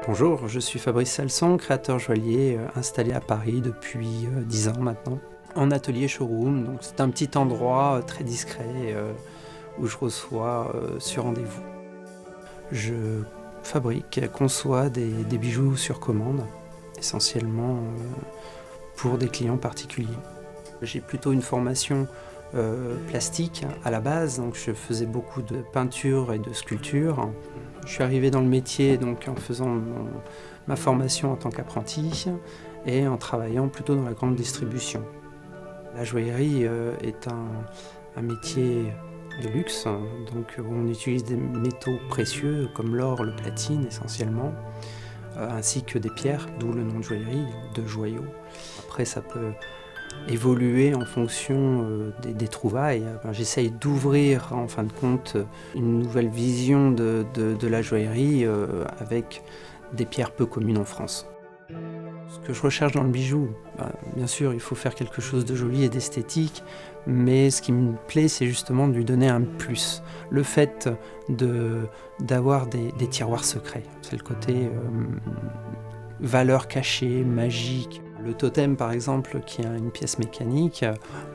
Bonjour, je suis Fabrice Salson, créateur joaillier installé à Paris depuis 10 ans maintenant, en atelier showroom. Donc c'est un petit endroit très discret où je reçois sur rendez-vous. Je fabrique, conçois des bijoux sur commande, essentiellement pour des clients particuliers. J'ai plutôt une formation plastique à la base, donc je faisais beaucoup de peinture et de sculpture. Je suis arrivé dans le métier donc en faisant ma formation en tant qu'apprenti et en travaillant plutôt dans la grande distribution. La joaillerie est un métier de luxe, donc où on utilise des métaux précieux comme l'or, le platine essentiellement, ainsi que des pierres, d'où le nom de joaillerie, de joyaux. Après ça peut évoluer en fonction des trouvailles. J'essaye d'ouvrir en fin de compte une nouvelle vision de la joaillerie avec des pierres peu communes en France. Ce que je recherche dans le bijou, bien sûr il faut faire quelque chose de joli et d'esthétique, mais ce qui me plaît c'est justement de lui donner un plus. Le fait d'avoir des tiroirs secrets, c'est le côté valeur cachée, magique. Le totem par exemple qui a une pièce mécanique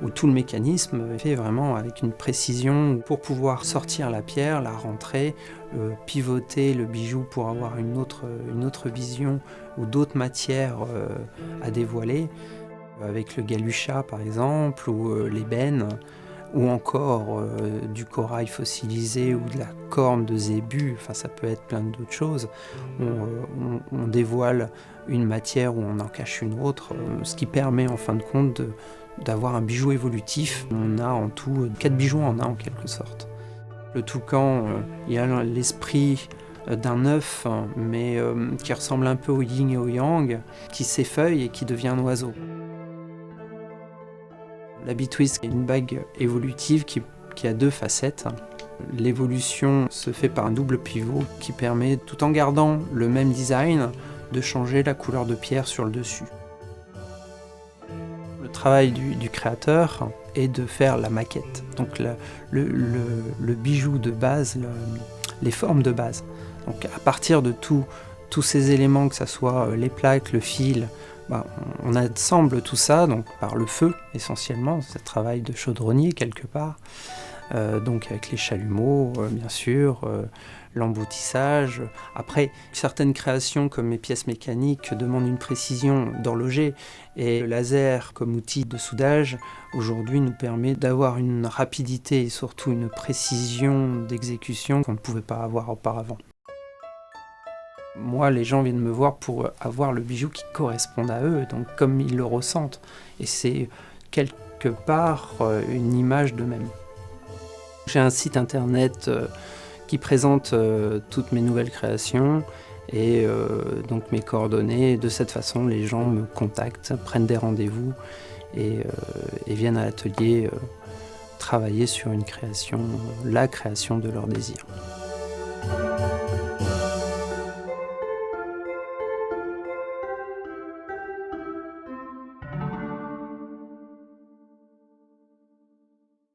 où tout le mécanisme est fait vraiment avec une précision pour pouvoir sortir la pierre, la rentrer, pivoter le bijou pour avoir une autre vision ou d'autres matières à dévoiler, avec le galuchat par exemple ou l'ébène, ou encore du corail fossilisé ou de la corne de zébu, enfin ça peut être plein d'autres choses. On dévoile une matière ou on en cache une autre, ce qui permet en fin de compte d'avoir un bijou évolutif. On a en tout 4 bijoux en un en quelque sorte. Le toucan, il y a l'esprit d'un œuf, mais qui ressemble un peu au yin et au yang, qui s'effeuille et qui devient un oiseau. La B-Twist est une bague évolutive qui a 2 facettes. L'évolution se fait par un double pivot qui permet, tout en gardant le même design, de changer la couleur de pierre sur le dessus. Le travail du créateur est de faire la maquette, donc le bijou de base, les formes de base. Donc à partir de tous ces éléments, que ce soit les plaques, le fil, on assemble tout ça donc, par le feu essentiellement, c'est un travail de chaudronnier quelque part, donc avec les chalumeaux bien sûr, l'emboutissage. Après, certaines créations comme mes pièces mécaniques demandent une précision d'horloger et le laser comme outil de soudage aujourd'hui nous permet d'avoir une rapidité et surtout une précision d'exécution qu'on ne pouvait pas avoir auparavant. Moi, les gens viennent me voir pour avoir le bijou qui corresponde à eux, donc comme ils le ressentent. Et c'est quelque part une image d'eux-mêmes. J'ai un site internet qui présente toutes mes nouvelles créations et donc mes coordonnées. De cette façon, les gens me contactent, prennent des rendez-vous et viennent à l'atelier travailler sur une création, la création de leur désir.